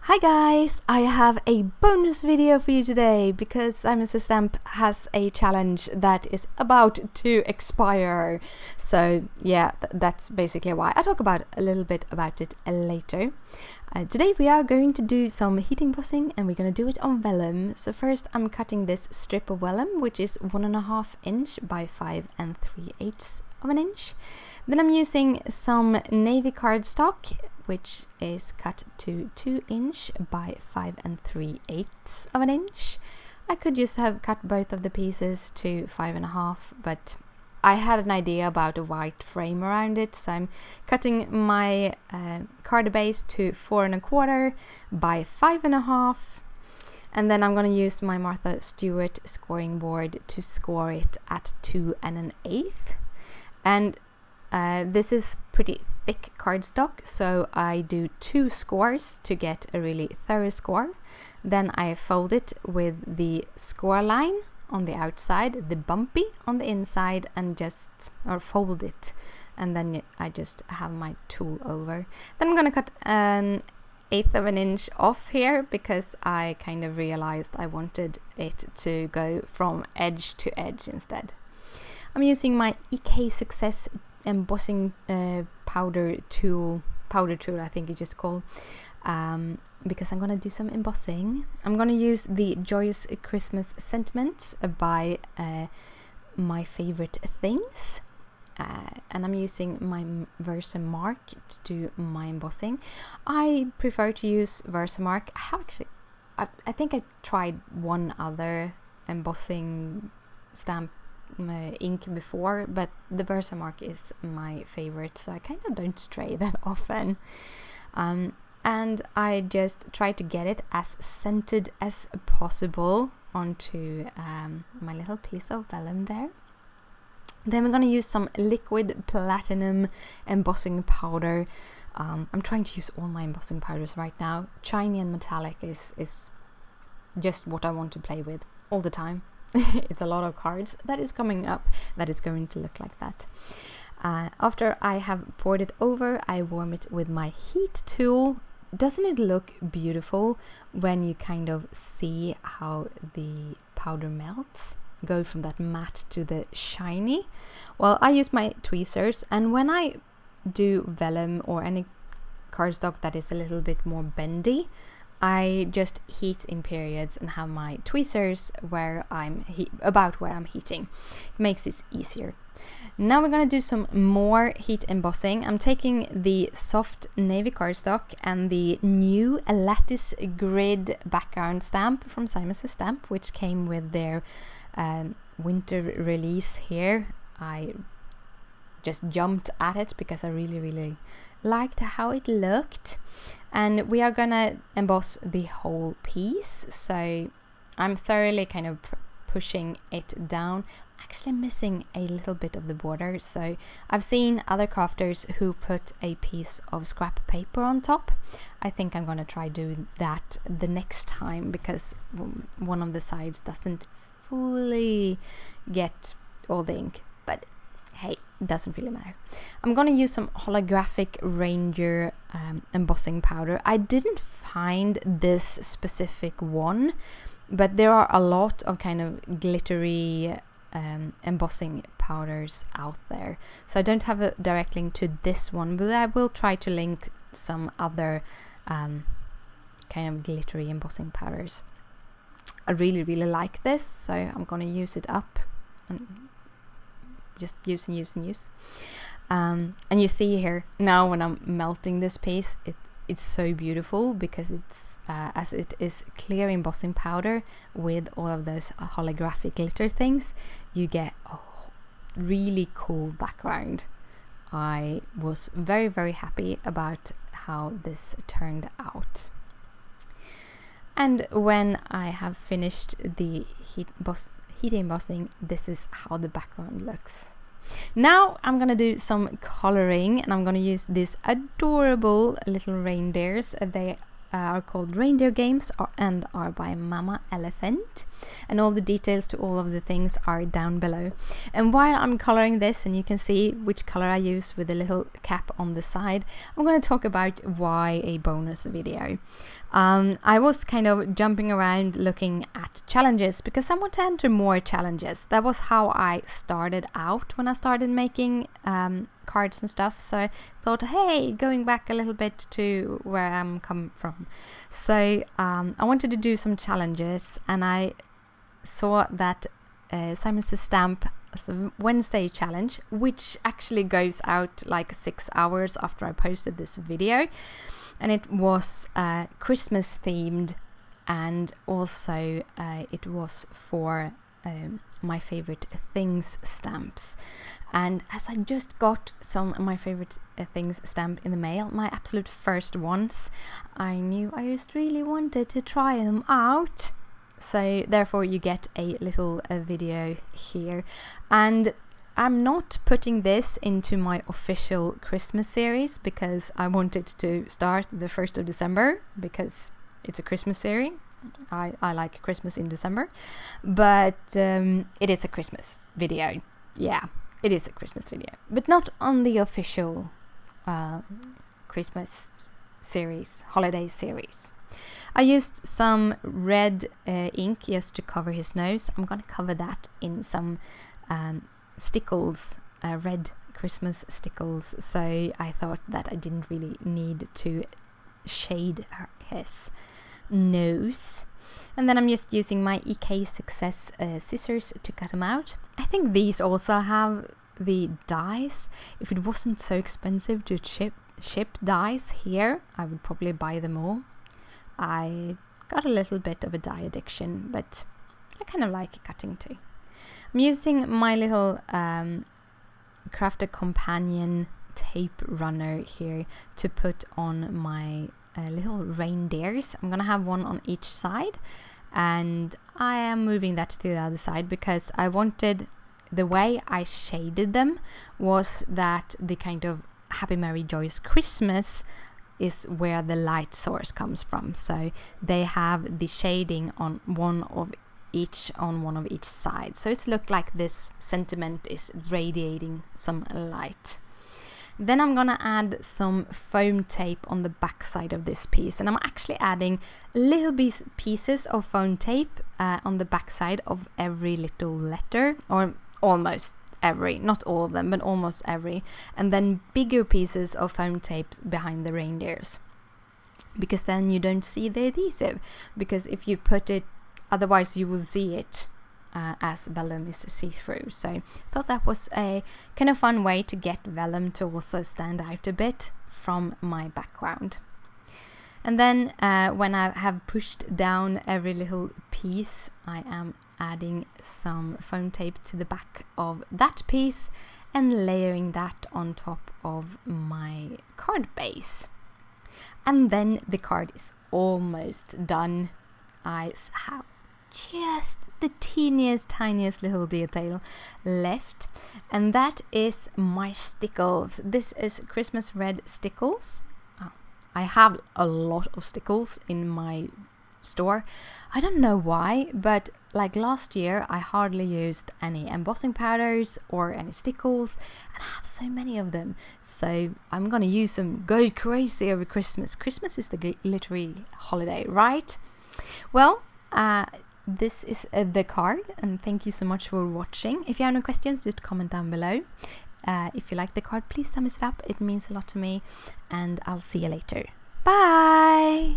Hi guys, I have a bonus video for you today because Mrs. Stamp has a challenge that is about to expire. So yeah, that's basically why I talk about a little bit about it later. Today we are going to do some heat embossing and we're going to do it on vellum. So first I'm cutting this strip of vellum, which is 1.5 inch by 5 3/8 of an inch. Then I'm using some navy cardstock, which is cut to 2 inch by 5 3/8 of an inch. I could just have cut both of the pieces to 5.5, but I had an idea about a white frame around it, so I'm cutting my card base to 4.25 by 5.5, and then I'm going to use my Martha Stewart scoring board to score it at 2 1/8. And this is pretty thick cardstock, so I do 2 scores to get a really thorough score. Then I fold it with the score line on the outside, the bumpy on the inside, and fold it, and then I just have my tool over. Then I'm gonna cut 1/8 of an inch off here because I kind of realized I wanted it to go from edge to edge instead. I'm using my EK Success embossing powder tool, I think it's just called, because I'm gonna do some embossing. I'm gonna use the Joyous Christmas sentiments by My Favorite Things, and I'm using my Versamark to do my embossing. I prefer to use Versamark. I think I tried one other embossing stamp ink before, but the Versamark is my favorite, so I kind of don't stray that often. And I just try to get it as centered as possible onto my little piece of vellum there. Then we're going to use some liquid platinum embossing powder. I'm trying to use all my embossing powders right now. Shiny and metallic is just what I want to play with all the time. It's a lot of cards that is coming up that is going to look like that. After I have poured it over, I warm it with my heat tool. Doesn't it look beautiful when you kind of see how the powder melts? Go from that matte to the shiny. Well, I use my tweezers, and when I do vellum or any cardstock that is a little bit more bendy, I just heat in periods and have my tweezers where I'm heating. It makes it easier. Now we're going to do some more heat embossing. I'm taking the soft navy cardstock and the new lattice grid background stamp from Mrs. Stamp, which came with their winter release here. I just jumped at it because I really liked how it looked, and we are gonna emboss the whole piece. So I'm thoroughly kind of pushing it down, actually missing a little bit of the border. So I've seen other crafters who put a piece of scrap paper on top. I think I'm gonna try doing that the next time because one of the sides doesn't fully get all the ink, but hey, it doesn't really matter. I'm gonna use some holographic Ranger embossing powder. I didn't find this specific one, but there are a lot of kind of glittery embossing powders out there. So I don't have a direct link to this one, but I will try to link some other kind of glittery embossing powders. I really like this, so I'm gonna use it up and just use and use. And you see here now when I'm melting this piece, it's so beautiful because it's as it is clear embossing powder with all of those holographic glitter things, you get a really cool background. I was very happy about how this turned out. And when I have finished the heat embossing, this is how the background looks. Now I'm gonna do some coloring, and I'm gonna use these adorable little reindeers. They are called Reindeer Games and are by Mama Elephant, and all the details to all of the things are down below. And while I'm coloring this, and you can see which color I use with a little cap on the side, I'm going to talk about why a bonus video. I was kind of jumping around looking at challenges because I want to enter more challenges. That was how I started out when I started making cards and stuff. So I thought, hey, going back a little bit to where I'm come from. So I wanted to do some challenges, and I saw that Simon Says Stamp has a Wednesday challenge, which actually goes out like 6 hours after I posted this video. And it was Christmas themed, and also it was for my favorite things stamps. And as I just got some of my favorite things stamp in the mail, my absolute first ones, I knew I just really wanted to try them out. So therefore you get a little video here. And I'm not putting this into my official Christmas series because I wanted to start the 1st of December because it's a Christmas series. I like Christmas in December, but it is a Christmas video. Yeah, it is a Christmas video, but not on the official Christmas series, holiday series. I used some red ink just to cover his nose. I'm gonna cover that in some stickles, red Christmas stickles, so I thought that I didn't really need to shade his nose. And then I'm just using my EK Success scissors to cut them out. I think these also have the dies. If it wasn't so expensive to ship dies here, I would probably buy them all. I got a little bit of a die addiction, but I kind of like cutting too. I'm using my little Crafter Companion tape runner here to put on my little reindeers. I'm gonna have one on each side, and I am moving that to the other side because I wanted, the way I shaded them was that the kind of Happy Merry Joyous Christmas is where the light source comes from. So they have the shading on one of each side, so it's looked like this sentiment is radiating some light. Then I'm gonna add some foam tape on the back side of this piece, and I'm actually adding little pieces of foam tape on the back side of every little letter, or almost every, not all of them, but almost every, and then bigger pieces of foam tape behind the reindeers, because then you don't see the adhesive, because if you put it, otherwise you will see it as vellum is see-through. So I thought that was a kind of fun way to get vellum to also stand out a bit from my background. And then when I have pushed down every little piece, I am adding some foam tape to the back of that piece and layering that on top of my card base. And then the card is almost done. I have just the tiniest little detail left, and that is my stickles. This is Christmas red stickles. I have a lot of stickles in my store. I don't know why, but like last year I hardly used any embossing powders or any stickles, and I have so many of them, so I'm gonna use them, go crazy over Christmas. Christmas is the glittery holiday, right? Well, this is the card, and thank you so much for watching. If you have any questions, just comment down below. If you like the card, please thumbs it up, it means a lot to me, and I'll see you later. Bye!